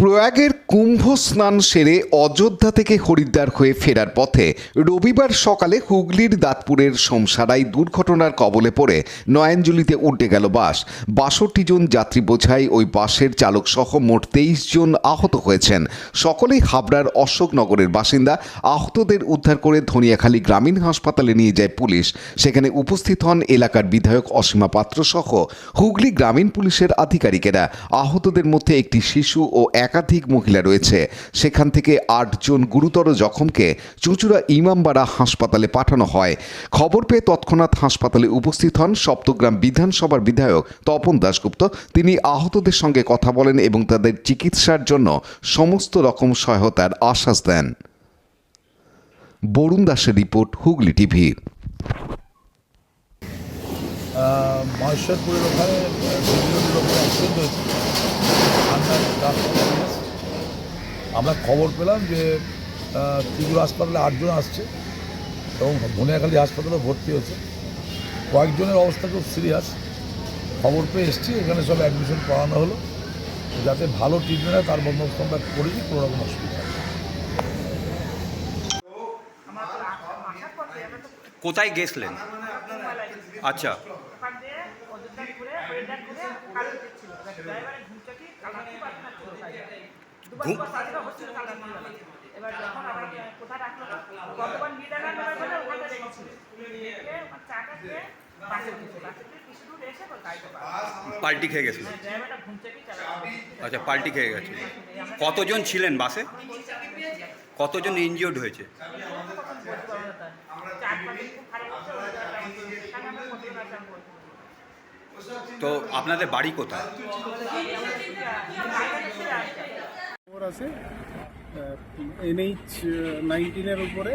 প্রয়াগের কুম্ভ স্নান সেরে অযোধ্যা থেকে হরিদ্বার হয়ে ফেরার পথে রবিবার সকালে হুগলির দাঁতপুরের সোমসারাই দুর্ঘটনার কবলে পড়ে নয়াঞ্জলিতে উল্টে গেল বাস। ৬২ জন যাত্রী বোঝাই ওই বাসের চালক সহ মোট ২৩ জন আহত হয়েছেন। সকলেই হাবড়ার অশোকনগরের বাসিন্দা। আহতদের উদ্ধার করে ধনিয়াখালী গ্রামীণ হাসপাতালে নিয়ে যায় পুলিশ। সেখানে উপস্থিত হন এলাকার বিধায়ক অসীমা পাত্র সহ হুগলি গ্রামীণ পুলিশের আধিকারিকেরা। আহতদের মধ্যে একটি শিশু ও একাধিক মহিলা রয়েছে। সেখান থেকে ৮ জন গুরুতর জখমকে চুঁচুড়া ইমামবাড়া হাসপাতালে পাঠানো হয়। খবর পেয়ে তৎক্ষণাৎ হাসপাতালে উপস্থিত হন সপ্তগ্রাম বিধানসভার বিধায়ক তপন দাশগুপ্ত। তিনি আহতদের সঙ্গে কথা বলেন এবং তাদের চিকিৎসার জন্য সমস্ত রকম সহায়তার আশ্বাস দেন। বরুণ দাসের রিপোর্ট, হুগলি টিভি। মহেশ্বরপুরের ওখানে অ্যাক্সিডেন্ট হয়েছে। আমরা খবর পেলাম যে চুঁচুড়া হাসপাতালে ৮ জন আসছে এবং ধনিয়াখালী হাসপাতালে ভর্তি হয়েছে। কয়েকজনের অবস্থা খুব সিরিয়াস। খবর পেয়ে এসেছি, এখানে সব অ্যাডমিশন করানো হলো যাতে ভালো ট্রিটমেন্ট হয় তার বন্দোবস্ত আমরা করেছি। কোনো রকম অসুবিধা নেই। কোথায় গেছিলেন? আচ্ছা, পাল্টি খেয়ে গেছিল। আচ্ছা, পাল্টি খেয়ে গেছে। কতজন ছিলেন বাসে? কতজন ইনজিওর্ড হয়েছে? তো আপনাদের বাড়ি কোথায়? আছে NH 19-এর উপরে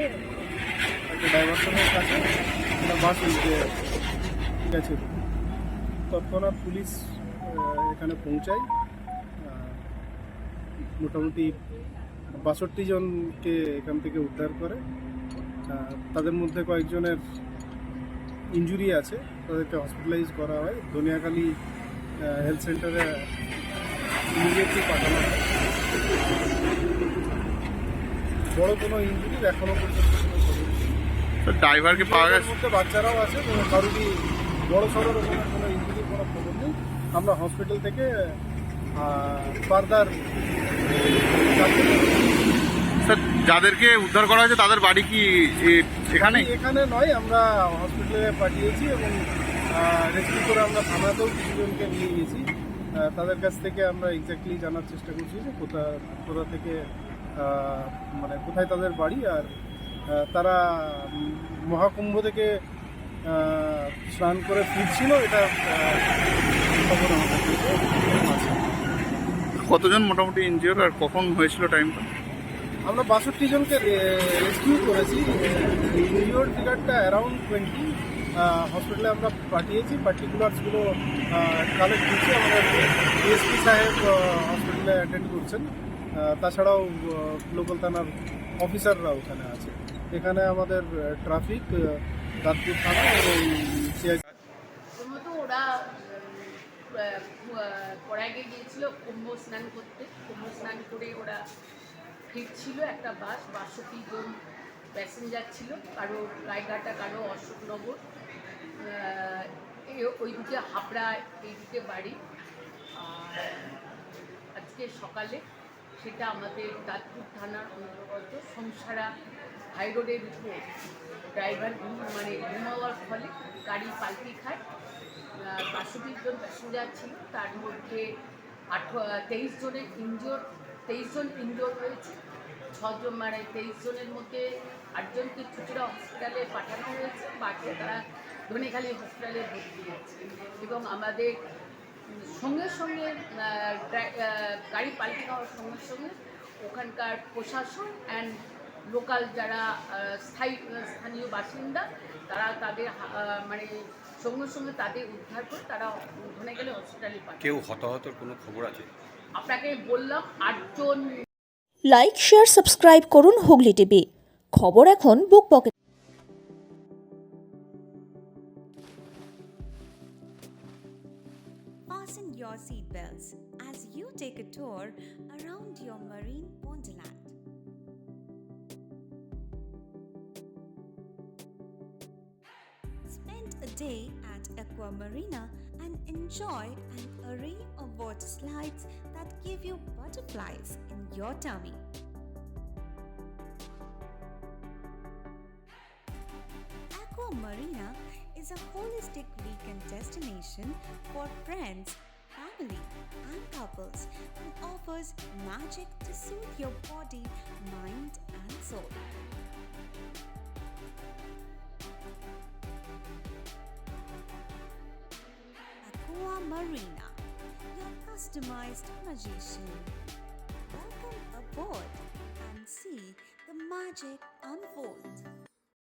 একটা ডাইভারশনের কাছে একটা বাস উল্টে গেছে। তৎক্ষণাৎ পুলিশ এখানে পৌঁছায়। মোটামুটি ৬২ জনকে এখান থেকে উদ্ধার করে। তাদের মধ্যে কয়েকজনের ইনজুরি আছে, তাদেরকে হসপিটালাইজ করা হয়। ধনিয়াখালী হেলথ সেন্টারে ইমিডিয়েটলি পাঠানো হয়। বড় কোনো ইনজুরি এখনো পর্যন্ত ড্রাইভারকে পাওয়া গেছে? মধ্যে বাচ্চারাও আছে, কোনো কারোরই বড় সড়ো রকমের কোনো ইনজুরি কোনো খবর নেই। আমরা হসপিটাল থেকে ফার্দার যাদেরকে উদ্ধার করা হয়েছে তাদের বাড়ি কি এখানে? এখানে নয়, আমরা হসপিটালে পাঠিয়েছি এবং রেস্কিউ করে আমরা থানাতেও কিছুজনকে নিয়ে গেছি। তাদের কাছ থেকে আমরা এক্স্যাক্টলি জানার চেষ্টা করছি যে কোথা থেকে মানে কোথায় তাদের বাড়ি। আর তারা মহাকুম্ভ থেকে স্নান করে ফিরছিল, এটা খবর আমাদের আছে। কতজন মোটামুটি ইনজিওর আর কখন হয়েছিল টাইমটা? আমরা ৬২ জনকে রেস্কিউ করেছি। ইনজিওর ফিগারটা অ্যারাউন্ড 20। হসপিটালে আমরা পাঠিয়েছি, পার্টিকুলার্সগুলো কালেক্ট করছি। আমাদের ডিএসপি সাহেব হসপিটালে অ্যাটেন্ড করছেন। তাছাড়াও লোকাল থানার অফিসাররা ওখানে আছে। এখানে আমাদের ট্রাফিক, দাঁতপুর থানা এবং প্রথমত ওরা প্রয়াগে গিয়েছিল কুম্ভ স্নান করতে। কুম্ভ স্নান করে ওরা ফিরছিল। একটা বাস ৬২ জন প্যাসেঞ্জার ছিল, কারো রায়ঘাটা, কারো অশোকনগর, ওইদিকে হাবড়া, এইদিকে বাড়ি। আর আজকে সকালে সেটা আমাদের দাঁতপুর থানার অন্তর্গত সোমসারা হাইরোডের উপর ড্রাইভার মানে ঘুমাওয়ার ফলে গাড়ি পাল্টি খায়। ৬২ জন প্যাসেঞ্জার ছিল, তার মধ্যে 23 জনের ইনজিওর, 23 জন ইনজিওর হয়েছে। 6 জন মানে 23 জনের মধ্যে ৮ জনকে চুঁচুড়া হসপিটালে পাঠানো হয়েছে, বাকি তারা ধনিয়াখালী হসপিটালে ভর্তি হয়েছে। এবং আমাদের সঙ্গে সঙ্গে গাড়ি পাল্টি খাওয়ার সঙ্গে সঙ্গে ওখানকার প্রশাসন অ্যান্ড লোকাল যারা স্থানীয় বাসিন্দা, তারা তাদের মানে সঙ্গে সঙ্গে তাদের উদ্ধার করে তারা ধনিয়াখালী হসপিটালে পাঠায়। কেউ হতাহতের কোনো খবর আছে? আপনাকে বললাম ৮ জন। লাইক, শেয়ার, সাবস্ক্রাইব করুন হুগলি টিভি। খবর এখন বুক pocket. fasten your seatbelts as you take a tour around your marine wonderland. Spend a day at Aqua Marina and enjoy an array of water slides that give you butterflies in your tummy. Aqua Marina is a holistic weekend destination for friends, family, and couples and offers magic to soothe your body, mind, and soul. Aqua Marina, your customized magician. Welcome aboard and see the magic unfold.